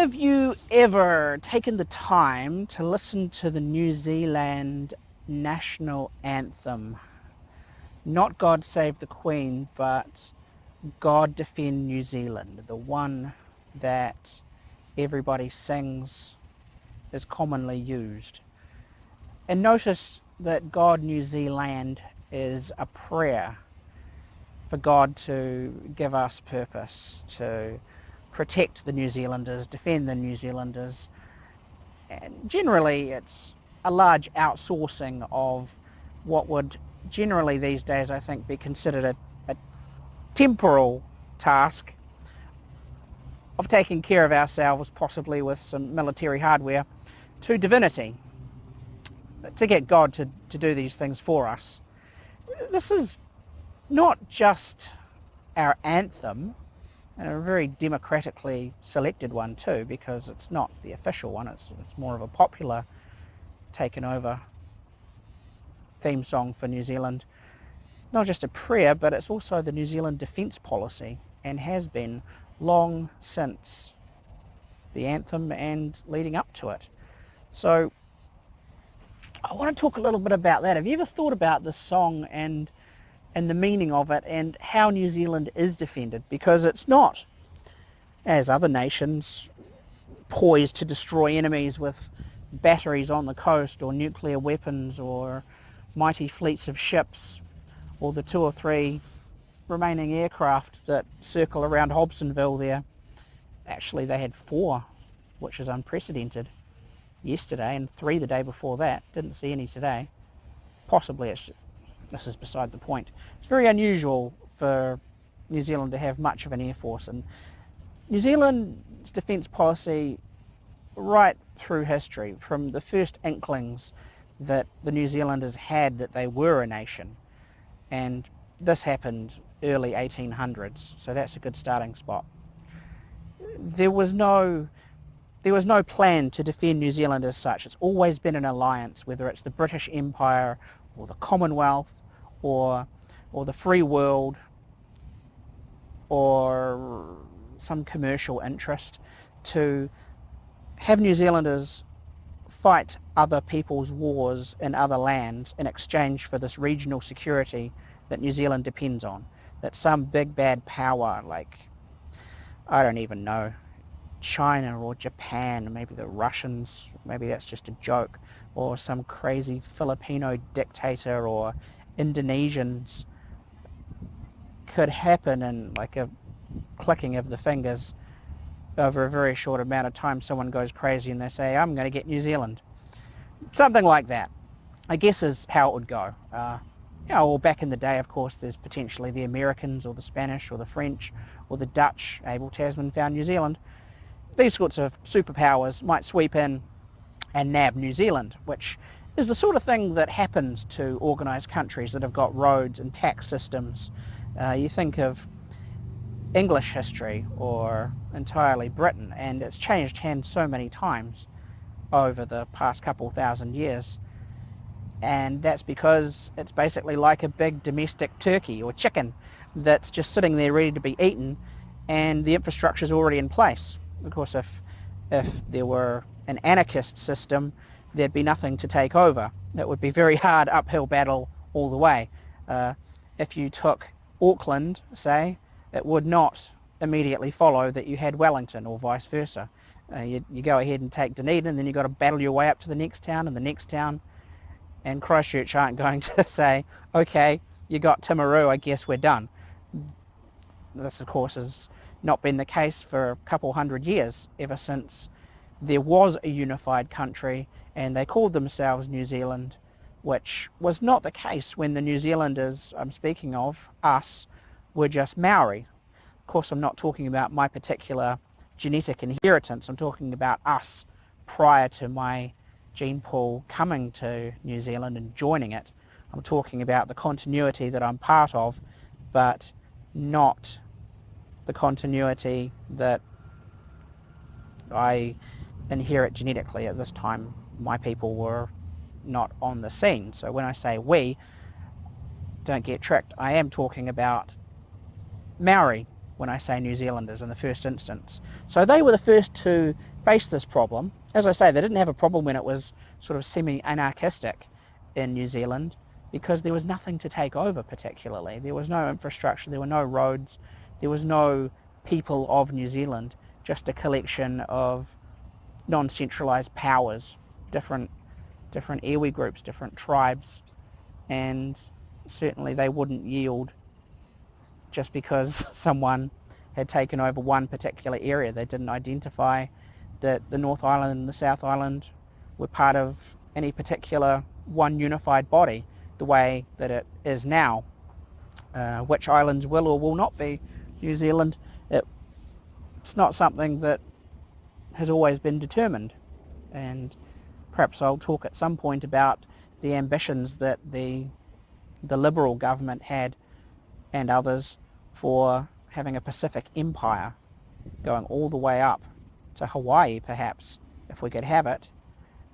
Have you ever taken the time to listen to the New Zealand national anthem? Not God Save the Queen, but God Defend New Zealand, the one that everybody sings, is commonly used. And notice that God New Zealand is a prayer for God to give us purpose, to protect the New Zealanders, defend the New Zealanders. And generally it's a large outsourcing of what would generally these days I think be considered a temporal task of taking care of ourselves, possibly with some military hardware, to divinity, to get God to do these things for us. This is not just our anthem, and a very democratically selected one too, because it's not the official one, it's more of a popular taken over theme song for New Zealand. Not just a prayer, but it's also the New Zealand defence policy, and has been long since the anthem and leading up to it. So I want to talk a little bit about that. Have you ever thought about this song and the meaning of it and how New Zealand is defended? Because it's not, as other nations, poised to destroy enemies with batteries on the coast or nuclear weapons or mighty fleets of ships or the 2 or 3 remaining aircraft that circle around Hobsonville there. Actually, they had 4, which is unprecedented, yesterday, and 3 the day before that. Didn't see any today. Possibly this is beside the point. It's very unusual for New Zealand to have much of an air force, and New Zealand's defence policy right through history, from the first inklings that the New Zealanders had that they were a nation, and this happened early 1800s, so that's a good starting spot. There was no plan to defend New Zealand as such. It's always been an alliance, whether it's the British Empire or the Commonwealth or the free world or some commercial interest, to have New Zealanders fight other people's wars in other lands in exchange for this regional security that New Zealand depends on. That some big bad power, like, I don't even know, China or Japan, maybe the Russians, maybe that's just a joke, or some crazy Filipino dictator or Indonesians, could happen in like a clicking of the fingers. Over a very short amount of time someone goes crazy and they say, I'm going to get New Zealand. Something like that, I guess, is how it would go. Or back in the day, of course, there's potentially the Americans or the Spanish or the French or the Dutch. Abel Tasman found New Zealand. These sorts of superpowers might sweep in and nab New Zealand, which is the sort of thing that happens to organised countries that have got roads and tax systems. You think of English history or entirely Britain, and it's changed hands so many times over the past couple thousand years, and that's because it's basically like a big domestic turkey or chicken that's just sitting there ready to be eaten, and the infrastructure is already in place. Of course, if there were an anarchist system, there'd be nothing to take over. It would be very hard uphill battle all the way. If you took Auckland, say, it would not immediately follow that you had Wellington, or vice versa. You go ahead and take Dunedin, and then you've got to battle your way up to the next town and the next town, and Christchurch aren't going to say, okay, you got Timaru, I guess we're done. This, of course, has not been the case for a couple hundred years, ever since there was a unified country and they called themselves New Zealand, which was not the case when the New Zealanders I'm speaking of, us, were just Maori. Of course, I'm not talking about my particular genetic inheritance. I'm talking about us prior to my gene pool coming to New Zealand and joining it. I'm talking about the continuity that I'm part of, but not the continuity that I inherit genetically. At this time, my people were not on the scene. So when I say we, don't get tricked. I am talking about Maori when I say New Zealanders in the first instance. So they were the first to face this problem. As I say, they didn't have a problem when it was sort of semi-anarchistic in New Zealand, because there was nothing to take over particularly. There was no infrastructure, there were no roads, there was no people of New Zealand, just a collection of non-centralised powers, different iwi groups, different tribes, and certainly they wouldn't yield just because someone had taken over one particular area. They didn't identify that the North Island and the South Island were part of any particular one unified body, the way that it is now. Which islands will or will not be New Zealand, it's not something that has always been determined. And perhaps I'll talk at some point about the ambitions that the Liberal government had, and others, for having a Pacific empire going all the way up to Hawaii, perhaps, if we could have it,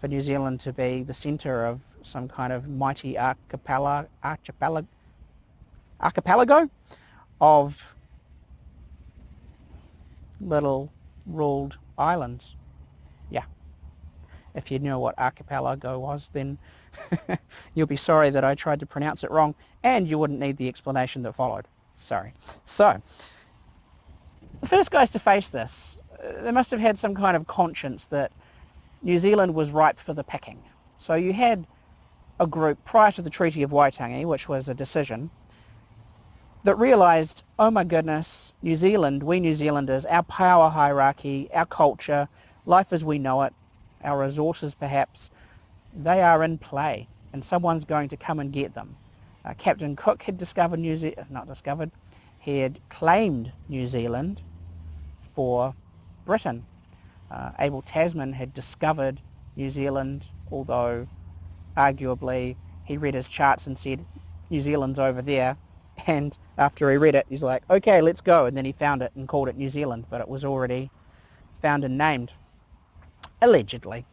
for New Zealand to be the centre of some kind of mighty archipelago of little ruled islands. Yeah, if you knew what archipelago was, then you'll be sorry that I tried to pronounce it wrong, and you wouldn't need the explanation that followed. Sorry. So, the first guys to face this, they must have had some kind of conscience that New Zealand was ripe for the picking. So you had a group prior to the Treaty of Waitangi, which was a decision, that realised, oh my goodness, New Zealand, we New Zealanders, our power hierarchy, our culture, life as we know it, our resources perhaps, they are in play, and someone's going to come and get them. Captain Cook had discovered he had claimed New Zealand for Britain. Abel Tasman had discovered New Zealand, although arguably he read his charts and said, New Zealand's over there, and after he read it, he's like, okay, let's go, and then he found it and called it New Zealand, but it was already found and named, allegedly.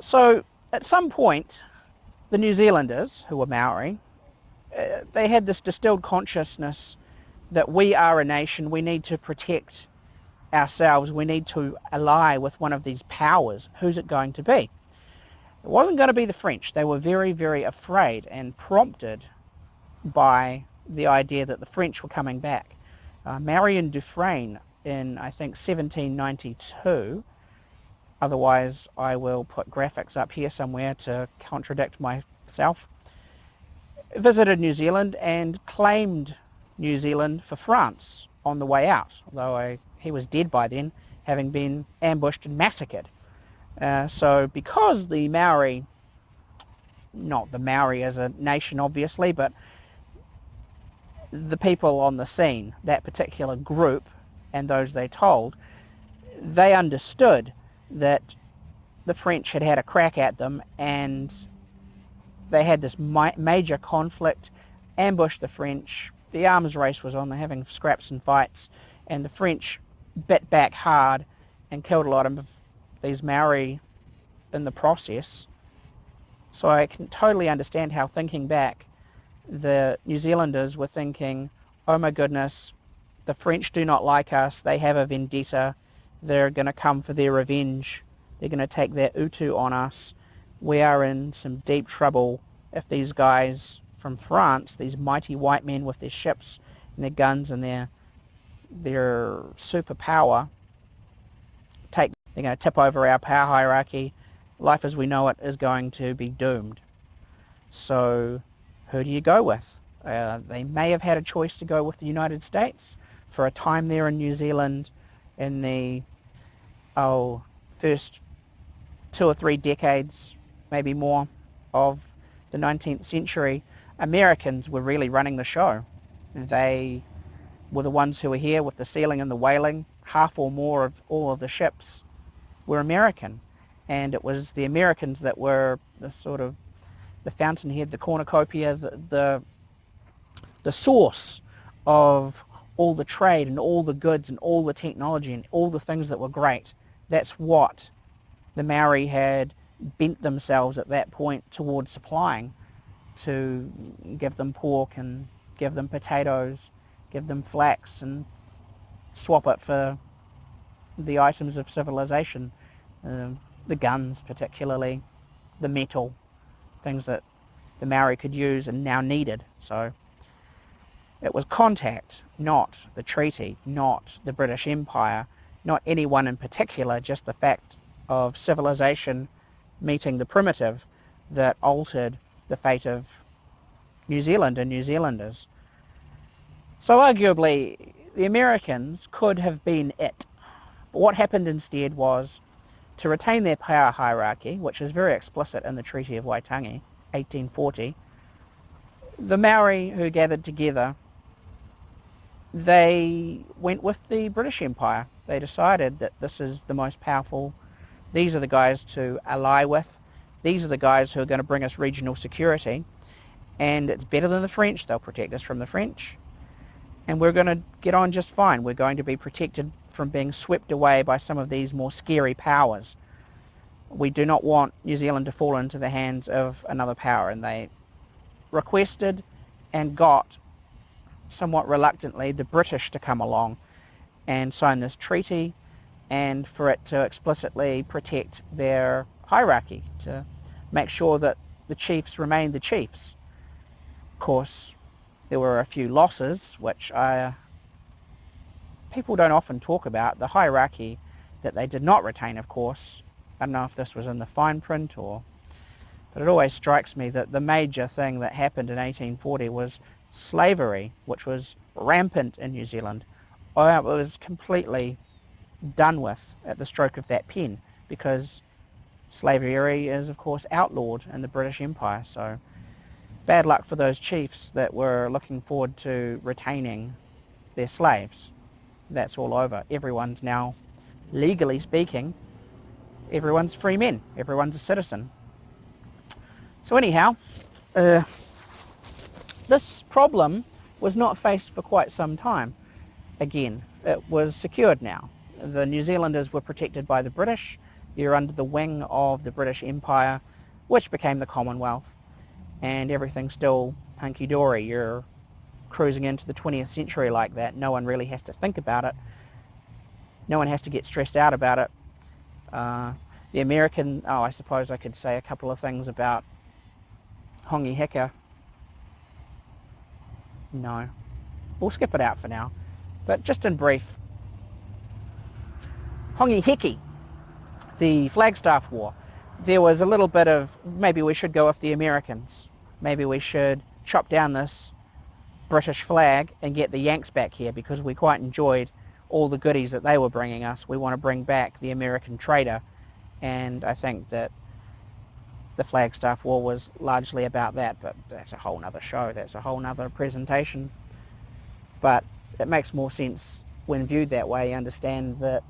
So, at some point, the New Zealanders, who were Maori, they had this distilled consciousness that we are a nation, we need to protect ourselves, we need to ally with one of these powers. Who's it going to be? It wasn't going to be the French. They were very, very afraid, and prompted by the idea that the French were coming back. Marion Dufresne in, I think, 1792, otherwise I will put graphics up here somewhere to contradict myself, visited New Zealand and claimed New Zealand for France on the way out, although he was dead by then, having been ambushed and massacred. So because the Maori, not the Maori as a nation obviously, but the people on the scene, that particular group and those they told, they understood that the French had had a crack at them, and they had this major conflict, ambushed the French, the arms race was on, they're having scraps and fights, and the French bit back hard and killed a lot of these Maori in the process. So I can totally understand how, thinking back, the New Zealanders were thinking, oh my goodness, the French do not like us, they have a vendetta, they're going to come for their revenge, they're going to take their utu on us, we are in some deep trouble if these guys from France, these mighty white men with their ships and their guns and their superpower, they're going to tip over our power hierarchy, life as we know it is going to be doomed. So who do you go with? They may have had a choice to go with the United States for a time there in New Zealand in the first 2 or 3 decades, maybe more, of the 19th century. Americans were really running the show. They were the ones who were here with the sealing and the whaling. Half or more of all of the ships were American, and it was the Americans that were the sort of the fountainhead, the cornucopia, the source of all the trade and all the goods and all the technology and all the things that were great. That's what the Maori had bent themselves at that point towards supplying, to give them pork and give them potatoes, give them flax, and swap it for the items of civilization, the guns particularly, the metal, things that the Maori could use and now needed. So it was contact, not the treaty, not the British Empire, not anyone in particular, just the fact of civilization meeting the primitive that altered the fate of New Zealand and New Zealanders. So arguably, the Americans could have been it. But what happened instead was, to retain their power hierarchy, which is very explicit in the Treaty of Waitangi, 1840, the Maori who gathered together, they went with the British Empire. They decided that this is the most powerful, these are the guys to ally with, these are the guys who are going to bring us regional security, and it's better than the French, they'll protect us from the French, and we're going to get on just fine. We're going to be protected from being swept away by some of these more scary powers. We do not want New Zealand to fall into the hands of another power, and they requested and got, somewhat reluctantly, the British to come along and sign this treaty, and for it to explicitly protect their hierarchy, to make sure that the chiefs remained the chiefs. Of course, there were a few losses, which people don't often talk about. The hierarchy that they did not retain, of course, I don't know if this was in the fine print but it always strikes me that the major thing that happened in 1840 was slavery, which was rampant in New Zealand. It was completely done with at the stroke of that pen, because slavery is, of course, outlawed in the British Empire. So bad luck for those chiefs that were looking forward to retaining their slaves. That's all over. Everyone's now, legally speaking, everyone's free men. Everyone's a citizen. So anyhow, this problem was not faced for quite some time. Again, it was secured now. The New Zealanders were protected by the British. They're under the wing of the British Empire, which became the Commonwealth, and everything's still hunky-dory. You're cruising into the 20th century like that. No one really has to think about it. No one has to get stressed out about it. The American, I suppose I could say a couple of things about Hongi Hika. No, we'll skip it out for now. But just in brief, Hongi Hiki, the Flagstaff War, there was a little bit of, maybe we should go with the Americans. Maybe we should chop down this British flag and get the Yanks back here, because we quite enjoyed all the goodies that they were bringing us. We want to bring back the American trader, and I think that the Flagstaff War was largely about that, but that's a whole nother show, that's a whole nother presentation. But it makes more sense when viewed that way. You understand that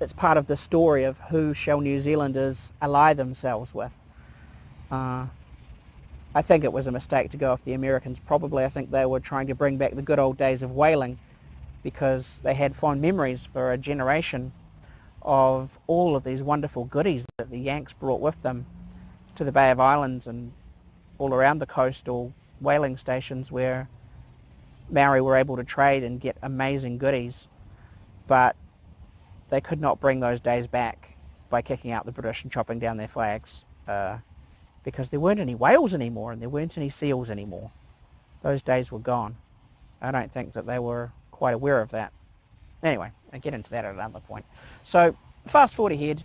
it's part of the story of who shall New Zealanders ally themselves with. I think it was a mistake to go off the Americans, probably. I think they were trying to bring back the good old days of whaling, because they had fond memories for a generation of all of these wonderful goodies that the Yanks brought with them to the Bay of Islands and all around the coastal whaling stations where Maori were able to trade and get amazing goodies. But they could not bring those days back by kicking out the British and chopping down their flags, because there weren't any whales anymore and there weren't any seals anymore. Those days were gone. I don't think that they were quite aware of that. Anyway, I'll get into that at another point. So, fast forward ahead.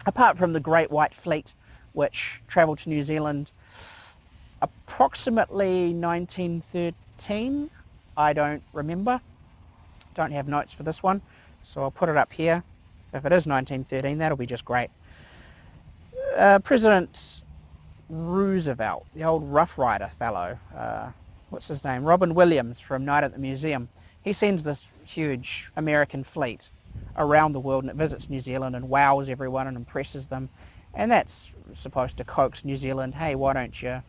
Apart from the Great White Fleet, which travelled to New Zealand approximately 1913, I don't remember. Don't have notes for this one, so I'll put it up here. If it is 1913, that'll be just great. President Roosevelt, the old Rough Rider fellow, what's his name? Robin Williams from Night at the Museum. He sends this huge American fleet around the world, and it visits New Zealand and wows everyone and impresses them. And that's supposed to coax New Zealand, hey, why don't you,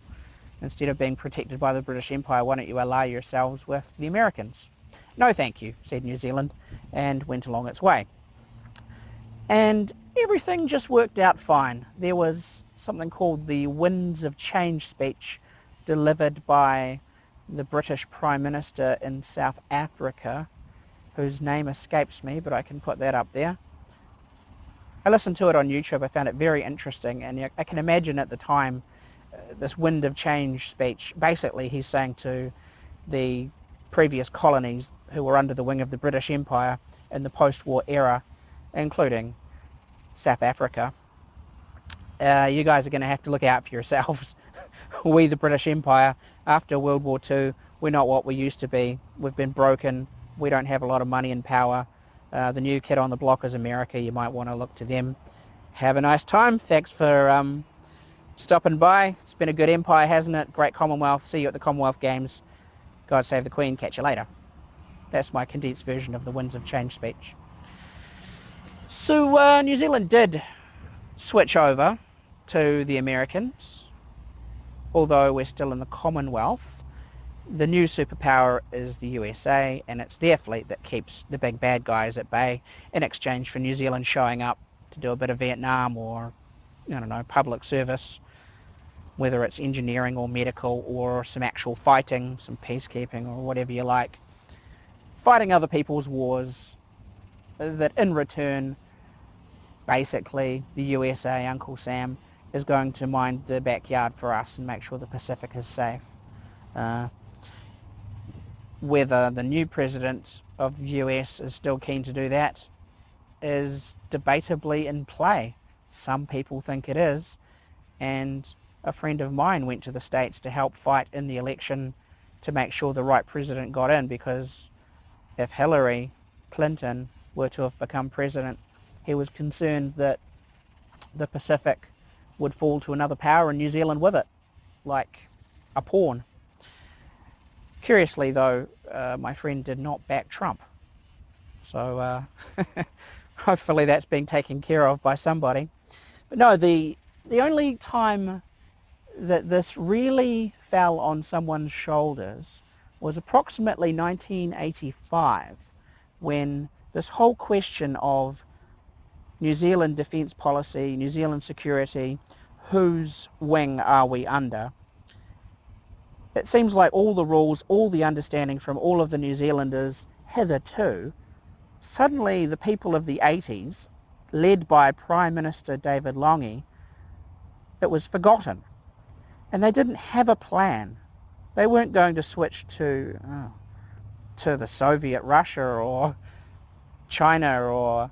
instead of being protected by the British Empire, why don't you ally yourselves with the Americans? No thank you, said New Zealand, and went along its way. And everything just worked out fine. There was something called the Winds of Change speech delivered by the British Prime Minister in South Africa, whose name escapes me, but I can put that up there. I listened to it on YouTube. I found it very interesting, and I can imagine at the time this wind of change speech. Basically, he's saying to the previous colonies who were under the wing of the British Empire in the post-war era, including South Africa, you guys are going to have to look out for yourselves. We, the British Empire, after World War II, we're not what we used to be. We've been broken. We don't have a lot of money and power. The new kid on the block is America. You might want to look to them. Have a nice time. Thanks for stopping by. It's been a good empire, hasn't it? Great Commonwealth. See you at the Commonwealth Games. God save the Queen. Catch you later. That's my condensed version of the Winds of Change speech. So New Zealand did switch over to the Americans, although we're still in the Commonwealth. The new superpower is the USA, and it's their fleet that keeps the big bad guys at bay in exchange for New Zealand showing up to do a bit of Vietnam or, I don't know, public service, whether it's engineering or medical or some actual fighting, some peacekeeping or whatever you like. Fighting other people's wars that in return, basically, the USA, Uncle Sam, is going to mind the backyard for us and make sure the Pacific is safe. Whether the new president of the US is still keen to do that is debatably in play. Some people think it is, and a friend of mine went to the States to help fight in the election to make sure the right president got in, because if Hillary Clinton were to have become president, he was concerned that the Pacific would fall to another power and New Zealand with it, like a pawn. Curiously though, my friend did not back Trump. So hopefully that's being taken care of by somebody. But no, the only time that this really fell on someone's shoulders was approximately 1985, when this whole question of New Zealand defence policy, New Zealand security, whose wing are we under? It seems like all the rules, all the understanding from all of the New Zealanders hitherto, suddenly the people of the 80s, led by Prime Minister David Lange, it was forgotten. And they didn't have a plan. They weren't going to switch to the Soviet Russia or China or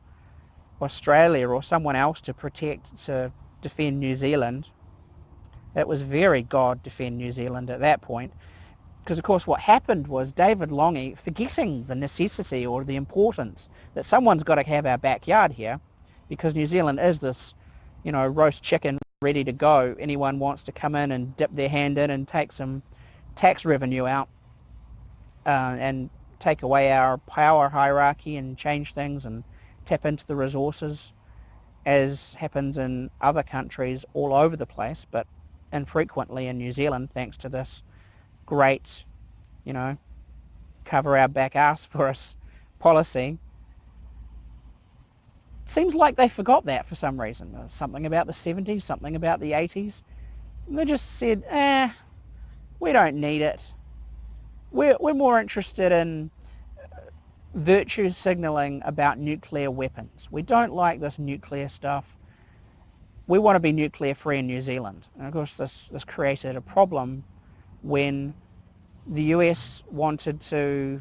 Australia or someone else to defend New Zealand. It was very God defend New Zealand at that point, because of course what happened was David Lange, forgetting the necessity or the importance that someone's got to have our backyard here, because New Zealand is this, roast chicken ready to go. Anyone wants to come in and dip their hand in and take some tax revenue out and take away our power hierarchy and change things and tap into the resources, as happens in other countries all over the place, but infrequently in New Zealand, thanks to this great, cover our back ass for us policy. It seems like they forgot that for some reason. Something about the 70s, something about the 80s. And they just said, we don't need it. We're more interested in virtue signalling about nuclear weapons. We don't like this nuclear stuff. We want to be nuclear free in New Zealand. And of course this created a problem when the US wanted to,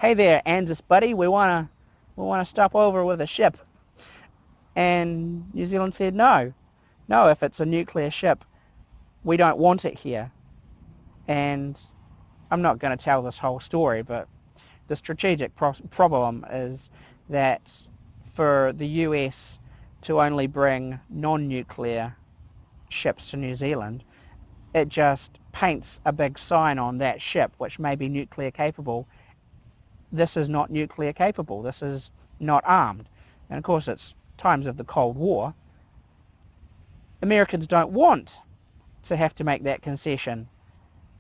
hey there, ANZUS buddy, we want to stop over with a ship. And New Zealand said no, if it's a nuclear ship, we don't want it here. And I'm not going to tell this whole story, but the strategic problem is that for the US to only bring non-nuclear ships to New Zealand, it just paints a big sign on that ship, which may be nuclear capable. This is not nuclear capable. This is not armed. And of course it's times of the Cold War. Americans don't want to have to make that concession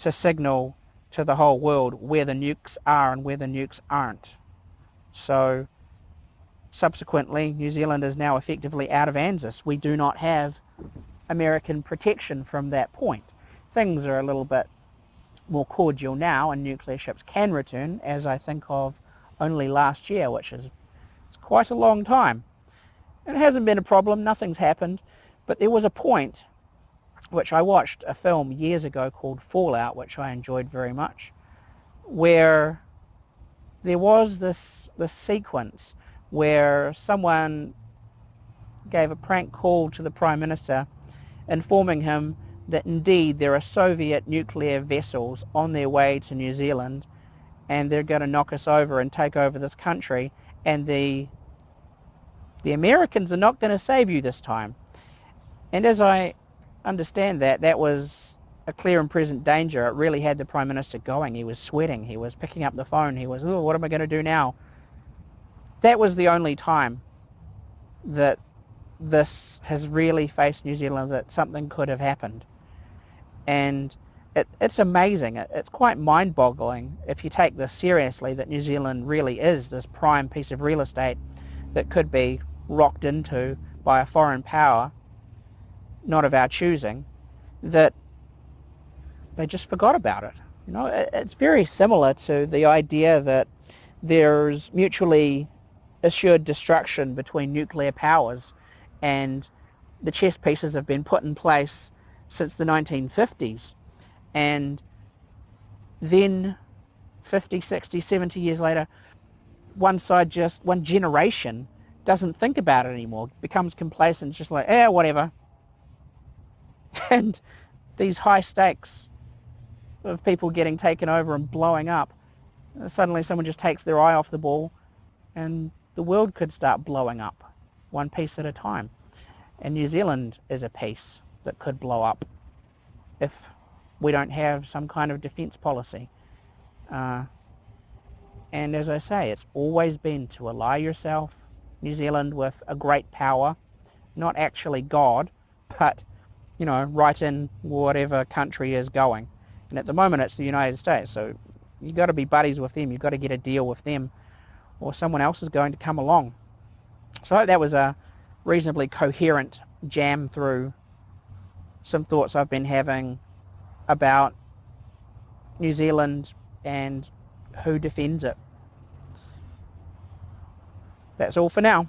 to signal to the whole world where the nukes are and where the nukes aren't. So subsequently, New Zealand is now effectively out of ANZUS. We do not have American protection from that point. Things are a little bit more cordial now and nuclear ships can return, as I think of only last year, which is quite a long time. It hasn't been a problem, nothing's happened, but there was a point which I watched a film years ago called Fallout, which I enjoyed very much, where there was this sequence where someone gave a prank call to the Prime Minister informing him that indeed there are Soviet nuclear vessels on their way to New Zealand and they're going to knock us over and take over this country, and the Americans are not going to save you this time. And as I understand that, that was a clear and present danger. It really had the Prime Minister going. He was sweating, he was picking up the phone, he was, oh, what am I going to do now? That was the only time that this has really faced New Zealand, that something could have happened. And it's amazing. It's quite mind-boggling if you take this seriously, that New Zealand really is this prime piece of real estate that could be rocked into by a foreign power, not of our choosing, that they just forgot about it. You know, it's very similar to the idea that there's mutually assured destruction between nuclear powers, and the chess pieces have been put in place since the 1950s, and then 50, 60, 70 years later, one generation doesn't think about it anymore, becomes complacent, just like, whatever. And these high stakes of people getting taken over and blowing up, suddenly someone just takes their eye off the ball and the world could start blowing up one piece at a time. And New Zealand is a piece that could blow up if we don't have some kind of defence policy. And as I say, it's always been to ally yourself, New Zealand, with a great power, not actually God, but, you know, right in whatever country is going. And at the moment it's the United States, so you've got to be buddies with them, you've got to get a deal with them, or someone else is going to come along. So I hope that was a reasonably coherent jam through some thoughts I've been having about New Zealand and who defends it. That's all for now.